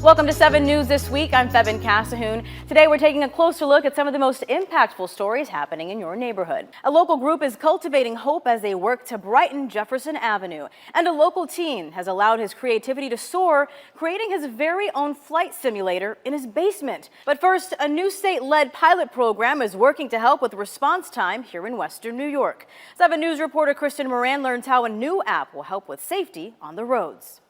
Welcome to 7 News This Week. I'm Fevin Cassahoon. Today we're taking a closer look at some of the most impactful stories happening in your neighborhood. A local group is cultivating hope as they work to brighten Jefferson Avenue. And a local teen has allowed his creativity to soar, creating his very own flight simulator in his basement. But first, a new state-led pilot program is working to help with response time here in Western New York. 7 News reporter Kristen Moran learns how a new app will help with safety on the roads.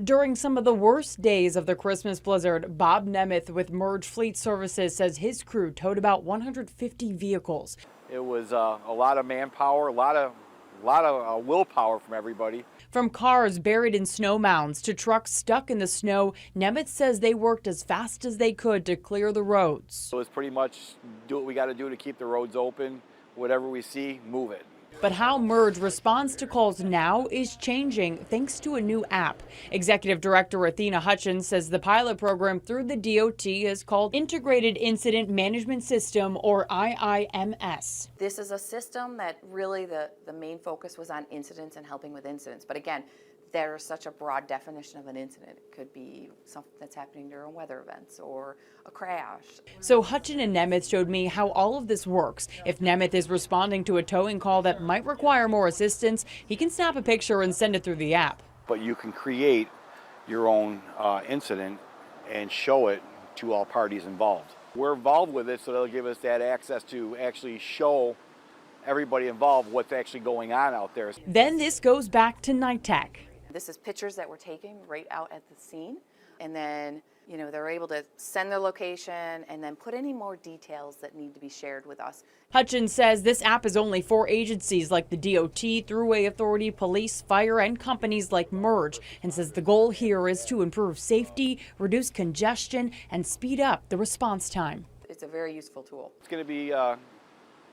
During some of the worst days of the Christmas blizzard, Bob Nemeth with Merge Fleet Services says his crew towed about 150 vehicles. It was a lot of manpower, a lot of willpower from everybody. From cars buried in snow mounds to trucks stuck in the snow, Nemeth says they worked as fast as they could to clear the roads. So it's pretty much do what we got to do to keep the roads open. Whatever we see, move it. But how Merge responds to calls now is changing thanks to a new app. Executive Director Athena Hutchins says the pilot program through the DOT is called Integrated Incident Management System, or IIMS. This is a system that really the main focus was on incidents and helping with incidents. But again, there's such a broad definition of an incident. It could be something that's happening during weather events or a crash. So Hutchin and Nemeth showed me how all of this works. If Nemeth is responding to a towing call that might require more assistance, he can snap a picture and send it through the app. But you can create your own incident and show it to all parties involved. We're involved with it, so they'll give us that access to actually show everybody involved what's actually going on out there. Then this goes back to Night Tech. This is pictures that we're taking right out at the scene. And then, they're able to send their location and then put any more details that need to be shared with us. Hutchins says this app is only for agencies like the DOT, Thruway Authority, police, fire, and companies like Merge, and says the goal here is to improve safety, reduce congestion, and speed up the response time. It's a very useful tool. It's going to be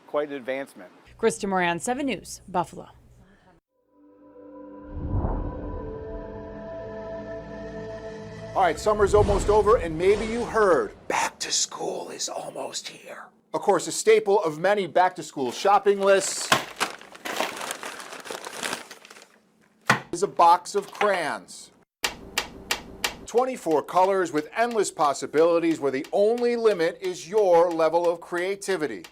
quite an advancement. Kristen Moran, 7 News, Buffalo. All right, summer's almost over, and maybe you heard, back to school is almost here. Of course, a staple of many back-to-school shopping lists is a box of crayons. 24 colors with endless possibilities where the only limit is your level of creativity.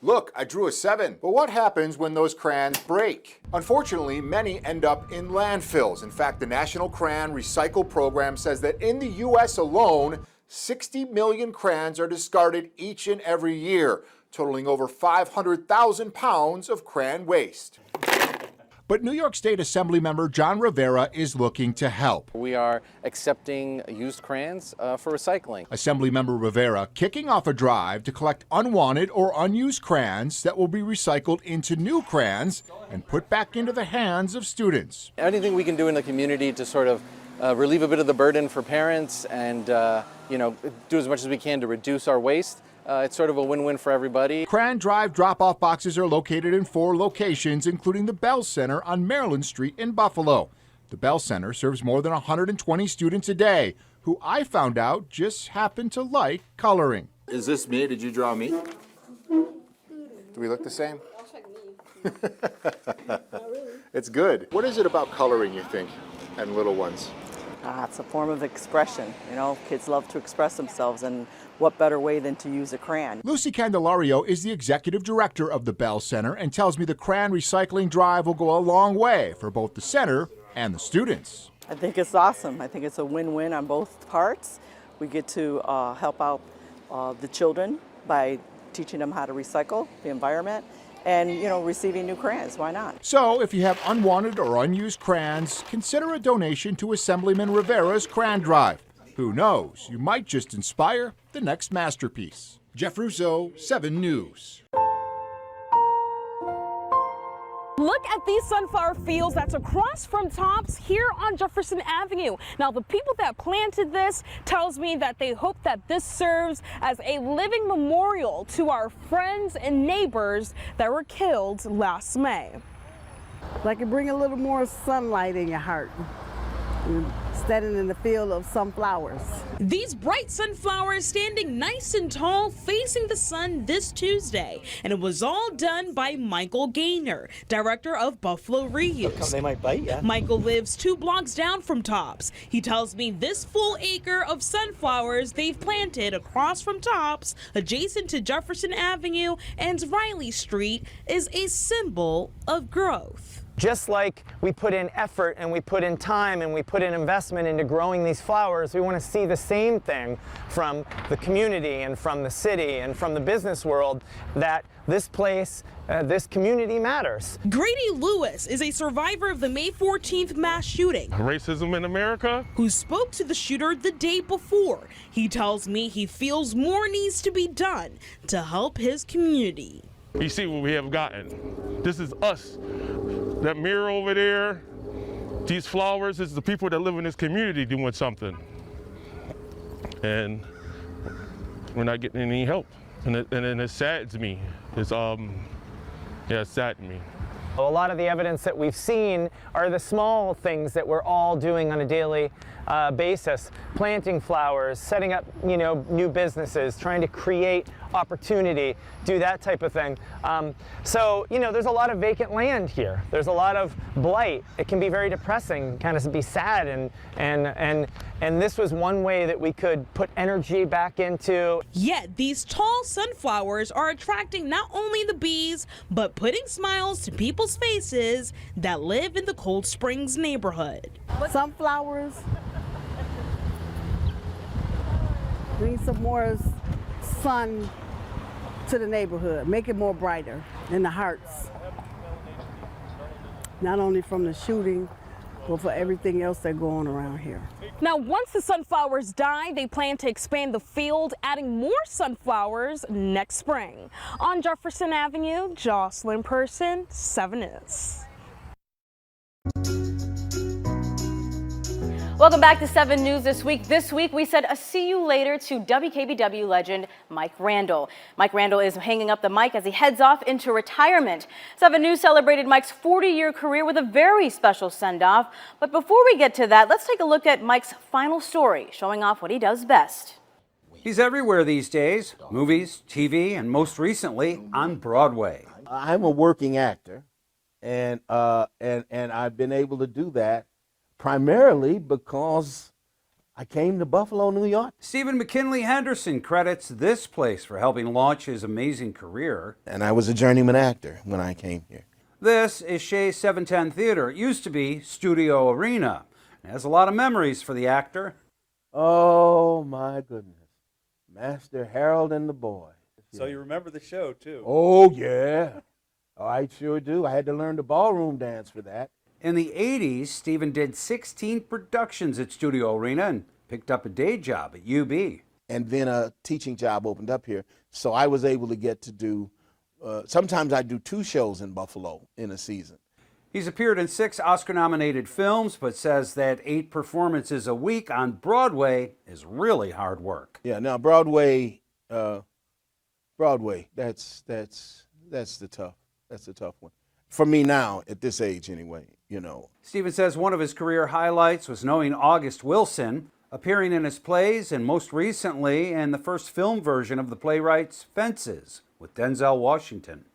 Look, I drew a 7, but what happens when those crayons break? Unfortunately, many end up in landfills. In fact, the National Crayon Recycle Program says that in the US alone, 60 million crayons are discarded each and every year, totaling over 500,000 pounds of crayon waste. But New York State Assemblymember John Rivera is looking to help. We are accepting used crayons for recycling. Assemblymember Rivera kicking off a drive to collect unwanted or unused crayons that will be recycled into new crayons and put back into the hands of students. Anything we can do in the community to sort of relieve a bit of the burden for parents and do as much as we can to reduce our waste. It's sort of a win-win for everybody. Crayon Drive drop-off boxes are located in 4 locations, including the Bell Center on Maryland Street in Buffalo. The Bell Center serves more than 120 students a day, who I found out just happen to like coloring. Is this me? Did you draw me? Do we look the same? It's good. What is it about coloring, you think, and little ones? It's a form of expression. Kids love to express themselves, and what better way than to use a crayon? Lucy Candelario is the executive director of the Bell Center and tells me the crayon recycling drive will go a long way for both the center and the students. I think it's awesome. I think it's a win-win on both parts. We get to help out the children by teaching them how to recycle the environment and, receiving new crayons. Why not? So if you have unwanted or unused crayons, consider a donation to Assemblyman Rivera's Crayon Drive. Who knows, you might just inspire the next masterpiece. Jeff Russo, 7 News. Look at these sunflower fields that's across from Tops here on Jefferson Avenue. Now, the people that planted this tells me that they hope that this serves as a living memorial to our friends and neighbors that were killed last May. Like it bring a little more sunlight in your heart. standing in the field of sunflowers. These bright sunflowers standing nice and tall facing the sun this Tuesday. And it was all done by Michael Gaynor, director of Buffalo Reuse. They might bite you. Michael lives 2 blocks down from Tops. He tells me this full acre of sunflowers they've planted across from Tops, adjacent to Jefferson Avenue and Riley Street, is a symbol of growth. Just like we put in effort and we put in time and we put in investment into growing these flowers, we want to see the same thing from the community and from the city and from the business world, that this place, this community matters. Grady Lewis is a survivor of the May 14th mass shooting. Racism in America? Who spoke to the shooter the day before. He tells me he feels more needs to be done to help his community. You see what we have gotten. This is us. That mirror over there, these flowers, is the people that live in this community doing something. And we're not getting any help. And it saddens me. It saddens me. A lot of the evidence that we've seen are the small things that we're all doing on a daily basis. Planting flowers, setting up, new businesses, trying to create opportunity, do that type of thing. So, there's a lot of vacant land here. There's a lot of blight. It can be very depressing, kind of be sad, and this was one way that we could put energy back into. Yet these tall sunflowers are attracting not only the bees, but putting smiles to people's faces that live in the Cold Springs neighborhood. Sunflowers bring some more sun to the neighborhood, make it more brighter in the hearts. Not only from the shooting, but for everything else that's going around here. Now, once the sunflowers die, they plan to expand the field, adding more sunflowers next spring. On Jefferson Avenue, Jocelyn Person, 7 News. Welcome back to 7 News This Week. This week, we said a see you later to WKBW legend Mike Randall. Mike Randall is hanging up the mic as he heads off into retirement. 7 News celebrated Mike's 40-year career with a very special send-off. But before we get to that, let's take a look at Mike's final story, showing off what he does best. He's everywhere these days, movies, TV, and most recently on Broadway. I'm a working actor, and I've been able to do that primarily because I came to Buffalo, New York. Stephen McKinley Henderson credits this place for helping launch his amazing career. And I was a journeyman actor when I came here. This is Shea 710 Theater. It used to be Studio Arena. It has a lot of memories for the actor. Oh, my goodness. Master Harold and the Boys. So you remember the show, too? Oh, yeah. Oh, I sure do. I had to learn the ballroom dance for that. In the 80s, Stephen did 16 productions at Studio Arena and picked up a day job at UB. And then a teaching job opened up here, so I was able to get to do, sometimes I do 2 shows in Buffalo in a season. He's appeared in 6 Oscar-nominated films, but says that 8 performances a week on Broadway is really hard work. Yeah, now Broadway, that's the tough one. For me now, at this age anyway, Stephen says one of his career highlights was knowing August Wilson, appearing in his plays, and most recently in the first film version of the playwright's Fences with Denzel Washington.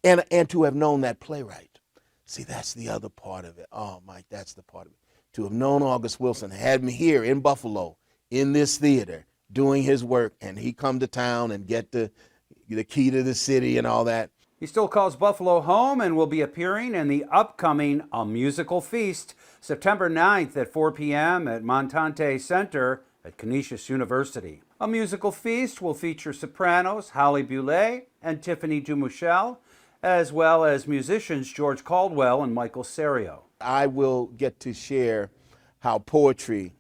And to have known that playwright. See, that's the other part of it. Oh, Mike, that's the part of it. To have known August Wilson, had me here in Buffalo, in this theater, doing his work, and he come to town and get the key to the city and all that. He still calls Buffalo home and will be appearing in the upcoming A Musical Feast, September 9th at 4 p.m. at Montante Center at Canisius University. A Musical Feast will feature sopranos Holly Boulay and Tiffany Dumichel, as well as musicians George Caldwell and Michael Serio. I will get to share how poetry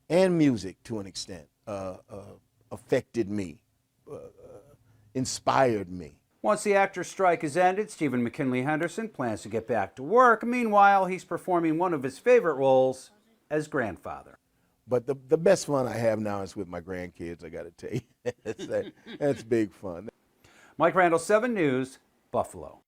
and music, to an extent, affected me, inspired me. Once the actor's strike is ended, Stephen McKinley Henderson plans to get back to work. Meanwhile, he's performing one of his favorite roles as grandfather. But the best fun I have now is with my grandkids, I got to tell you. That's big fun. Mike Randall, 7 News, Buffalo.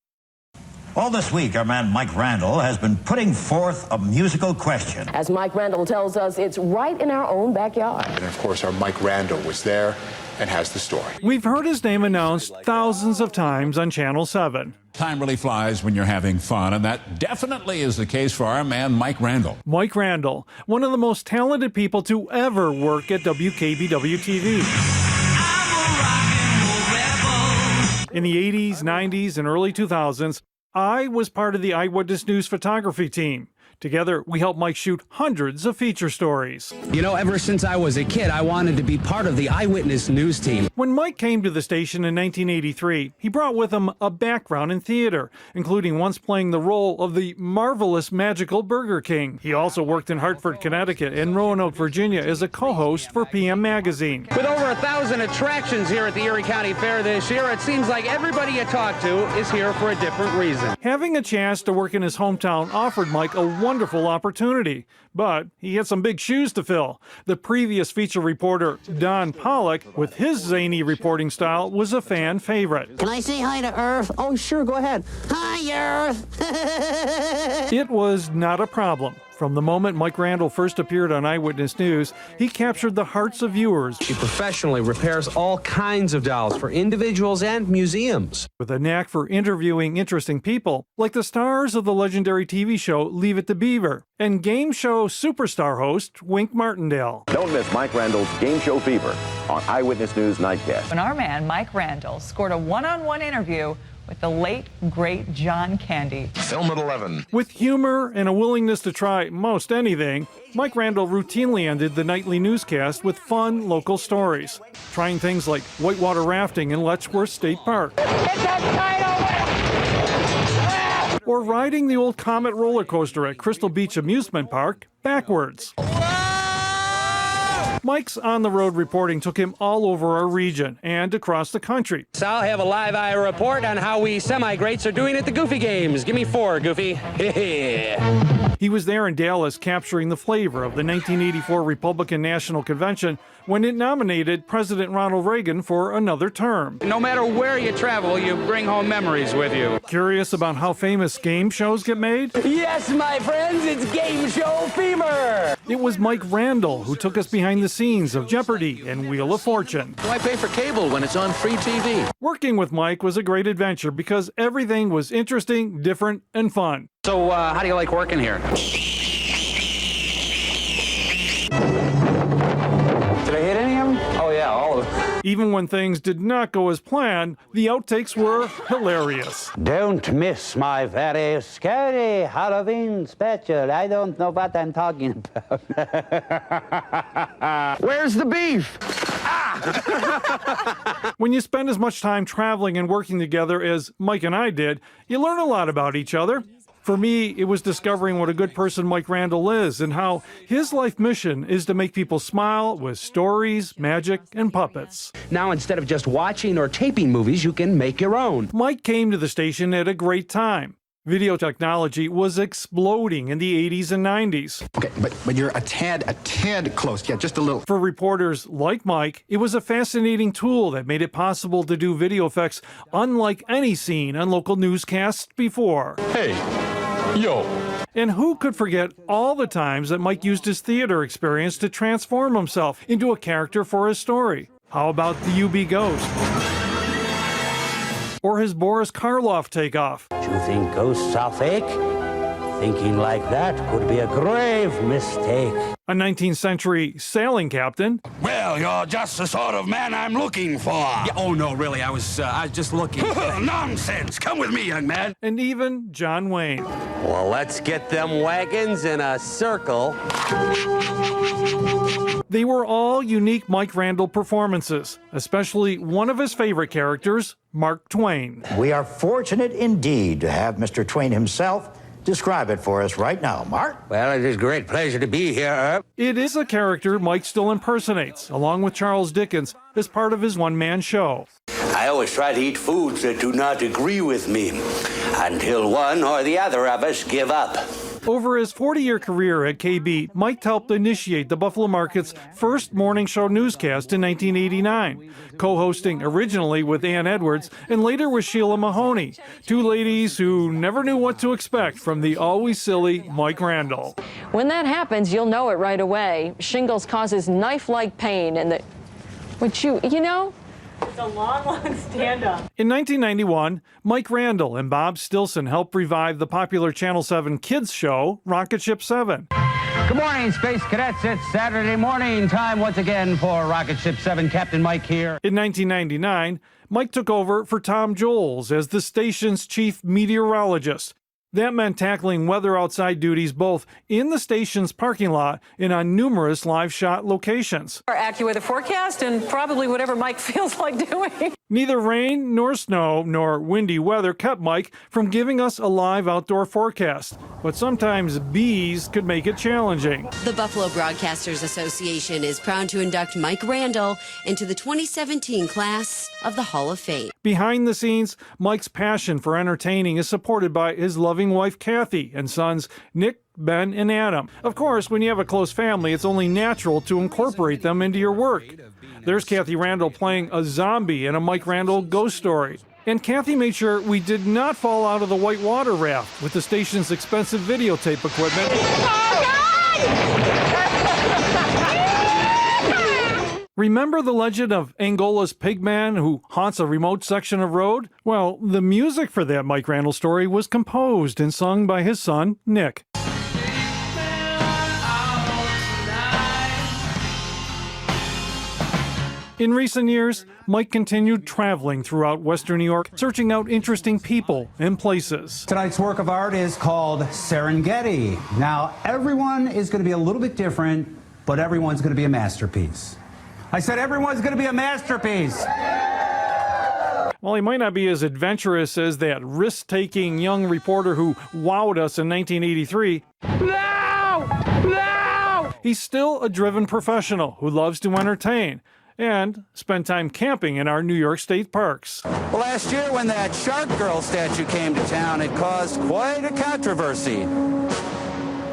All this week, our man Mike Randall has been putting forth a musical question. As Mike Randall tells us, it's right in our own backyard. And of course, our Mike Randall was there and has the story. We've heard his name announced thousands of times on Channel 7. Time really flies when you're having fun, and that definitely is the case for our man Mike Randall. Mike Randall, one of the most talented people to ever work at WKBW-TV. In the 80s, 90s, and early 2000s, I was part of the Eyewitness News photography team. Together, we helped Mike shoot hundreds of feature stories. You know, ever since I was a kid, I wanted to be part of the Eyewitness News team. When Mike came to the station in 1983, he brought with him a background in theater, including once playing the role of the marvelous magical Burger King. He also worked in Hartford, Connecticut, and Roanoke, Virginia as a co-host for PM Magazine. With over 1,000 attractions here at the Erie County Fair this year, it seems like everybody you talk to is here for a different reason. Having a chance to work in his hometown offered Mike a wonderful opportunity, but he had some big shoes to fill. The previous feature reporter, Don Pollock, with his zany reporting style, was a fan favorite. Can I say hi to Earth? Oh, sure, go ahead. Hi, Earth! It was not a problem. From the moment Mike Randall first appeared on Eyewitness News, he captured the hearts of viewers. She professionally repairs all kinds of dolls for individuals and museums. With a knack for interviewing interesting people, like the stars of the legendary TV show Leave It to Beaver, and game show superstar host Wink Martindale. Don't miss Mike Randall's Game Show Fever on Eyewitness News Nightcast. When our man Mike Randall scored a one-on-one interview with the late, great John Candy. Film at 11. With humor and a willingness to try most anything, Mike Randall routinely ended the nightly newscast with fun local stories, trying things like whitewater rafting in Letchworth State Park. Or riding the old Comet roller coaster at Crystal Beach Amusement Park backwards. Mike's on-the-road reporting took him all over our region and across the country. So I'll have a live eye report on how we semi-greats are doing at the Goofy Games. Give me 4, Goofy. He was there in Dallas capturing the flavor of the 1984 Republican National Convention when it nominated President Ronald Reagan for another term. No matter where you travel, you bring home memories with you. Curious about how famous game shows get made? Yes, my friends, it's Game Show Fever! It was Mike Randall who took us behind the scenes of Jeopardy and Wheel of Fortune. Why pay for cable when it's on free TV? Working with Mike was a great adventure because everything was interesting, different, and fun. So, how do you like working here? Did I hit any of them? Oh, yeah, all of them. Even when things did not go as planned, the outtakes were hilarious. Don't miss my very scary Halloween special. I don't know what I'm talking about. Where's the beef? When you spend as much time traveling and working together as Mike and I did, you learn a lot about each other. For me, it was discovering what a good person Mike Randall is and how his life mission is to make people smile with stories, magic, and puppets. Now, instead of just watching or taping movies, you can make your own. Mike came to the station at a great time. Video technology was exploding in the 80s and 90s. Okay, but you're a tad close. Yeah, just a little. For reporters like Mike, it was a fascinating tool that made it possible to do video effects unlike any seen on local newscasts before. Hey, yo. And who could forget all the times that Mike used his theater experience to transform himself into a character for his story? How about the UB Ghost? Or his Boris Karloff takeoff? Do you think ghosts are fake? Thinking like that could be a grave mistake. A 19th century sailing captain. Well, you're just the sort of man I'm looking for. Yeah, oh, no, really, I was just looking. Nonsense! Come with me, young man. And even John Wayne. Well, let's get them wagons in a circle. They were all unique Mike Randall performances, especially one of his favorite characters, Mark Twain. We are fortunate indeed to have Mr. Twain himself describe it for us right now. Mark? Well, it is a great pleasure to be here. It is a character Mike still impersonates, along with Charles Dickens, as part of his one-man show. I always try to eat foods that do not agree with me, until one or the other of us give up. Over his 40-year career at KB, Mike helped initiate the Buffalo Market's first morning show newscast in 1989, co-hosting originally with Ann Edwards and later with Sheila Mahoney, two ladies who never knew what to expect from the always silly Mike Randall. When that happens, you'll know it right away. Shingles causes knife-like pain, and which you know? It's a long stand-up. In 1991, Mike Randall and Bob Stilson helped revive the popular Channel 7 kids show, Rocket Ship 7. Good morning, Space Cadets. It's Saturday morning time once again for Rocket Ship 7. Captain Mike here. In 1999, Mike took over for Tom Joles as the station's chief meteorologist. That meant tackling weather outside duties both in the station's parking lot and on numerous live shot locations. Our AccuWeather forecast and probably whatever Mike feels like doing. Neither rain nor snow nor windy weather kept Mike from giving us a live outdoor forecast, but sometimes bees could make it challenging. The Buffalo Broadcasters Association is proud to induct Mike Randall into the 2017 class of the Hall of Fame. Behind the scenes, Mike's passion for entertaining is supported by his loving wife Kathy and sons Nick, Ben, and Adam. Of course, when you have a close family, it's only natural to incorporate them into your work. There's Kathy Randall playing a zombie in a Mike Randall ghost story. And Kathy made sure we did not fall out of the white water raft with the station's expensive videotape equipment. Remember the legend of Angola's Pigman who haunts a remote section of road? Well, the music for that Mike Randall story was composed and sung by his son, Nick. In recent years, Mike continued traveling throughout Western New York, searching out interesting people and places. Tonight's work of art is called Serengeti. Now, everyone is going to be a little bit different, but everyone's going to be a masterpiece. I said everyone's going to be a masterpiece. While he might not be as adventurous as that risk-taking young reporter who wowed us in 1983, he's still a driven professional who loves to entertain and spend time camping in our New York State parks. Well, last year when that Shark Girl statue came to town, it caused quite a controversy.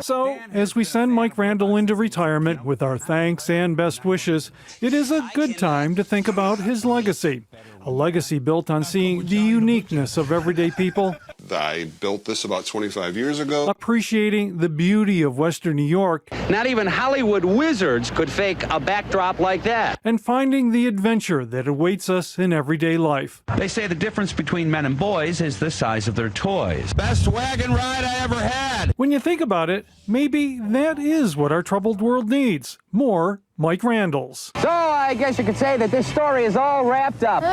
So, as we send Mike Randall into retirement with our thanks and best wishes, it is a good time to think about his legacy. A legacy built on seeing the uniqueness of everyday people. I built this about 25 years ago. Appreciating the beauty of Western New York. Not even Hollywood wizards could fake a backdrop like that. And finding the adventure that awaits us in everyday life. They say the difference between men and boys is the size of their toys. Best wagon ride I ever had. When you think about it, maybe that is what our troubled world needs. More Mike Randalls. So I guess you could say that this story is all wrapped up.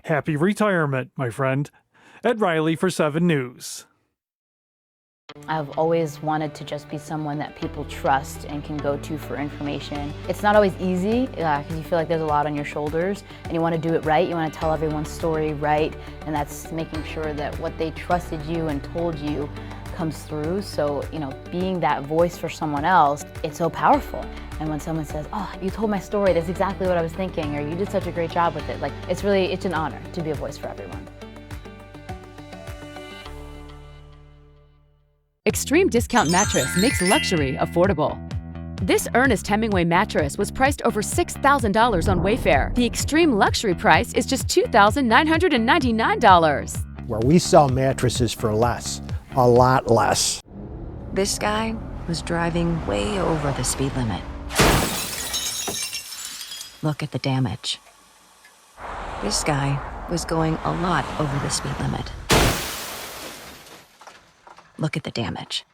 Happy retirement, my friend. Ed Riley for 7 News. I've always wanted to just be someone that people trust and can go to for information. It's not always easy because you feel like there's a lot on your shoulders and you want to do it right. You want to tell everyone's story right, and that's making sure that what they trusted you and told you comes through. So, being that voice for someone else, it's so powerful. And when someone says, "Oh, you told my story, that's exactly what I was thinking," or "You did such a great job with it," it's an honor to be a voice for everyone. Extreme Discount Mattress makes luxury affordable. This Ernest Hemingway mattress was priced over $6,000 on Wayfair. The extreme luxury price is just $2,999. Where we sell mattresses for less, a lot less. This guy was driving way over the speed limit. Look at the damage. This guy was going a lot over the speed limit. Look at the damage.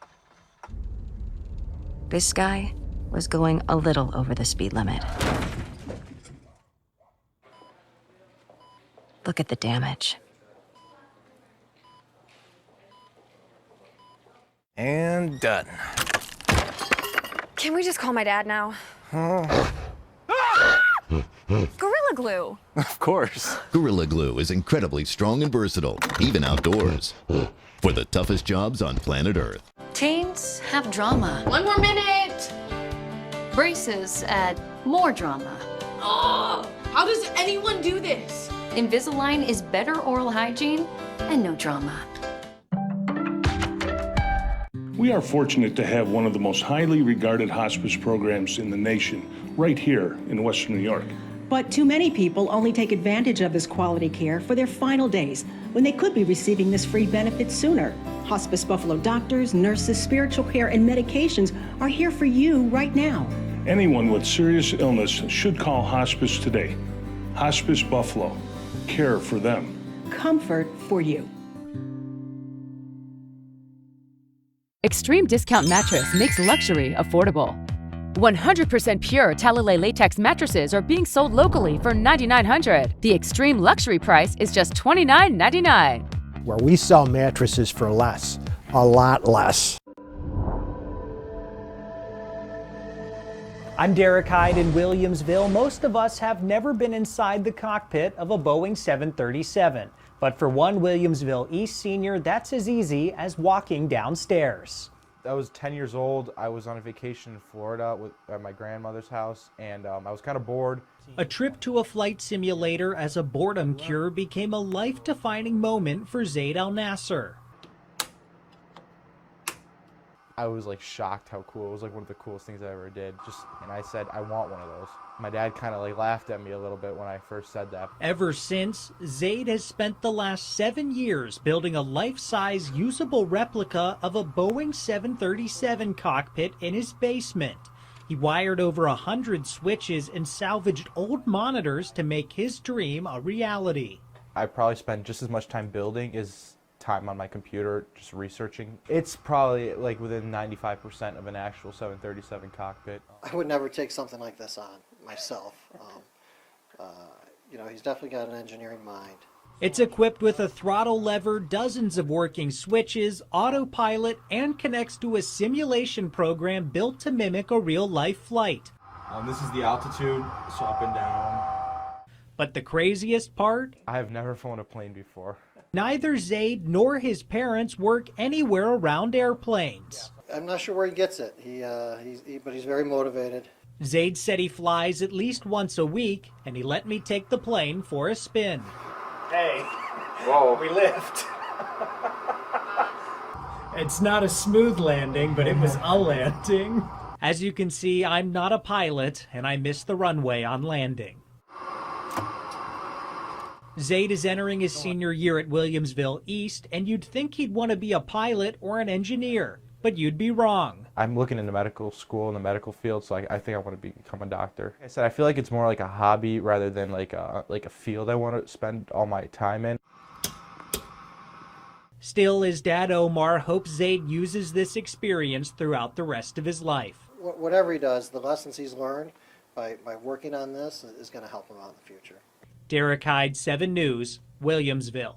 This guy was going a little over the speed limit. Look at the damage. And done. Can we just call my dad now? Gorilla Glue. Of course. Gorilla Glue is incredibly strong and versatile, even outdoors. For the toughest jobs on planet Earth. Teens have drama. 1 more minute. Braces add more drama. Oh, how does anyone do this? Invisalign is better oral hygiene and no drama. We are fortunate to have one of the most highly regarded hospice programs in the nation, right here in Western New York. But too many people only take advantage of this quality care for their final days, when they could be receiving this free benefit sooner. Hospice Buffalo doctors, nurses, spiritual care, and medications are here for you right now. Anyone with serious illness should call hospice today. Hospice Buffalo. Care for them. Comfort for you. Extreme Discount Mattress makes luxury affordable. 100% pure Talalay latex mattresses are being sold locally for $9,900. The extreme luxury price is just $29.99. Where we sell mattresses for less, a lot less. I'm Derek Hyde in Williamsville. Most of us have never been inside the cockpit of a Boeing 737. But for one Williamsville East senior, that's as easy as walking downstairs. I was 10 years old. I was on a vacation in Florida at my grandmother's house, and I was kind of bored. A trip to a flight simulator as a boredom cure became a life-defining moment for Zaid Al Nasser. I was like shocked how cool. It was like one of the coolest things I ever did. And I said, I want one of those. My dad kind of like laughed at me a little bit when I first said that. Ever since, Zaid has spent the last 7 years building a life-size usable replica of a Boeing 737 cockpit in his basement. He wired over 100 switches and salvaged old monitors to make his dream a reality. I probably spent just as much time building as time on my computer just researching. It's probably like within 95% of an actual 737 cockpit. I would never take something like this on myself. You know, he's definitely got an engineering mind. It's equipped with a throttle lever, dozens of working switches, autopilot, and connects to a simulation program built to mimic a real-life flight. This is the altitude, so up and down. But the craziest part? I have never flown a plane before. Neither Zaid nor his parents work anywhere around airplanes. I'm not sure where he gets it. But he's very motivated. Zaid said he flies at least once a week, and he let me take the plane for a spin. Hey, whoa, we lift. It's not a smooth landing, but it was a landing. As you can see, I'm not a pilot, and I missed the runway on landing. Zaid is entering his senior year at Williamsville East, and you'd think he'd want to be a pilot or an engineer, but you'd be wrong. I'm looking into medical school in the medical field, so I think I want to become a doctor. Like I said, I feel like it's more like a hobby rather than like a field I want to spend all my time in. Still, his dad Omar hopes Zaid uses this experience throughout the rest of his life. Whatever he does, the lessons he's learned by working on this is going to help him out in the future. Derek Hyde, 7 News, Williamsville.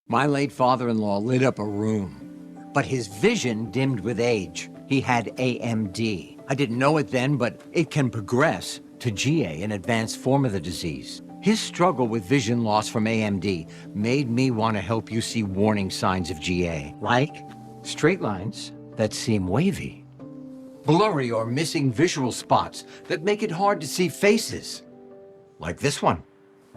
My late father-in-law lit up a room, but his vision dimmed with age. He had AMD. I didn't know it then, but it can progress to GA, an advanced form of the disease. His struggle with vision loss from AMD made me want to help you see warning signs of GA, like straight lines that seem wavy, blurry or missing visual spots that make it hard to see faces, like this one,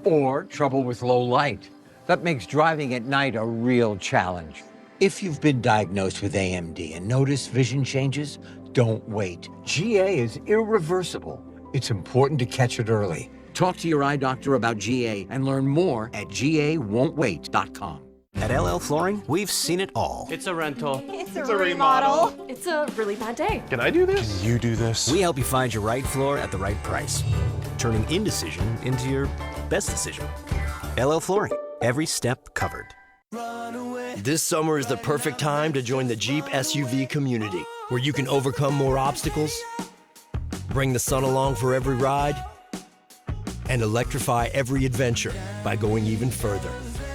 or trouble with low light. That makes driving at night a real challenge. If you've been diagnosed with AMD and notice vision changes, don't wait. GA is irreversible. It's important to catch it early. Talk to your eye doctor about GA and learn more at GAWon'tWait.com. At LL Flooring, we've seen it all. It's a rental. It's a remodel. It's a really bad day. Can I do this? Can you do this? We help you find your right floor at the right price, turning indecision into your best decision. LL Flooring, every step covered. This summer is the perfect time to join the Jeep SUV community, where you can overcome more obstacles, bring the sun along for every ride, and electrify every adventure by going even further.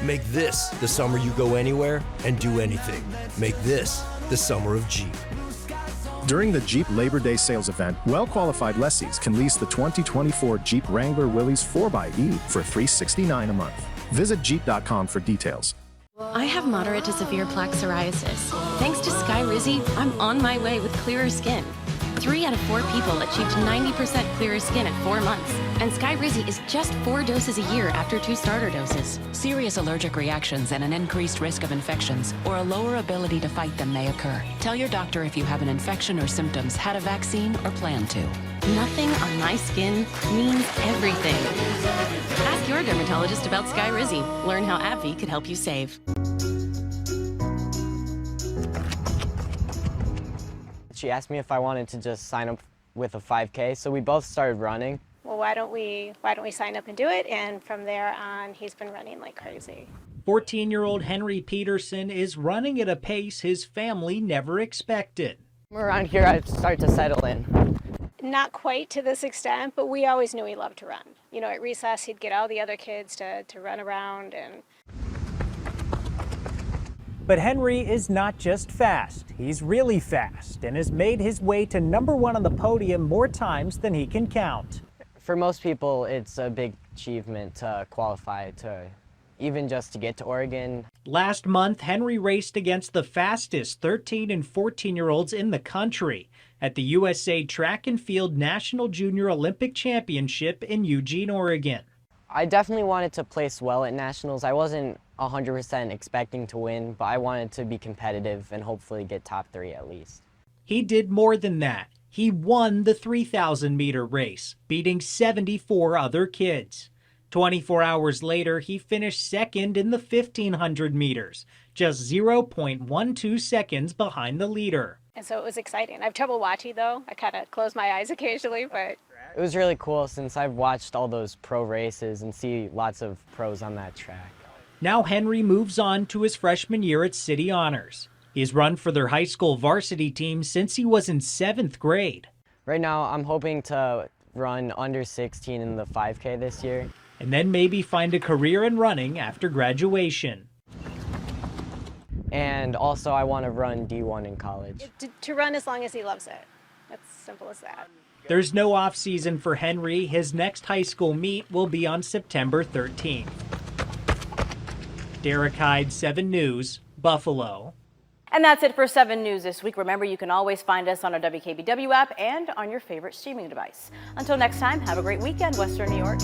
Make this the summer you go anywhere and do anything. Make this the summer of Jeep. During the Jeep Labor Day sales event, well-qualified lessees can lease the 2024 Jeep Wrangler Willys 4xE for $369 a month. Visit Jeep.com for details. I have moderate to severe plaque psoriasis. Thanks to Skyrizi, I'm on my way with clearer skin. 3 out of 4 people achieved 90% clearer skin at 4 months. And Skyrizi is just 4 doses a year after 2 starter doses. Serious allergic reactions and an increased risk of infections or a lower ability to fight them may occur. Tell your doctor if you have an infection or symptoms, had a vaccine, or plan to. Nothing on my skin means everything. Ask your dermatologist about Skyrizi. Learn how AbbVie could help you save. She asked me if I wanted to just sign up with a 5K, so we both started running. Well, why don't we sign up and do it? And from there on, he's been running like crazy. 14-year-old Henry Peterson is running at a pace his family never expected. Around here, I start to settle in. Not quite to this extent, but we always knew he loved to run. You know, at recess, he'd get all the other kids to run around and... But Henry is not just fast, he's really fast and has made his way to #1 on the podium more times than he can count. For most people, it's a big achievement to qualify to even just to get to Oregon. Last month, Henry raced against the fastest 13 and 14-year-olds in the country at the USA Track and Field National Junior Olympic Championship in Eugene, Oregon. I definitely wanted to place well at nationals. I wasn't 100% expecting to win, but I wanted to be competitive and hopefully get top 3 at least. He did more than that. He won the 3,000-meter race, beating 74 other kids. 24 hours later, he finished second in the 1,500 meters, just 0.12 seconds behind the leader. And so it was exciting. I have trouble watching, though. I kind of close my eyes occasionally, but... It was really cool since I've watched all those pro races and see lots of pros on that track. Now Henry moves on to his freshman year at City Honors. He's run for their high school varsity team since he was in 7th grade. Right now, I'm hoping to run under 16 in the 5K this year. And then maybe find a career in running after graduation. And also, I want to run D1 in college. To run as long as he loves it. That's simple as that. There's no off-season for Henry. His next high school meet will be on September 13th. Derek Hyde, 7 News, Buffalo. And that's it for 7 News this week. Remember, you can always find us on our WKBW app and on your favorite streaming device. Until next time, have a great weekend, Western New York.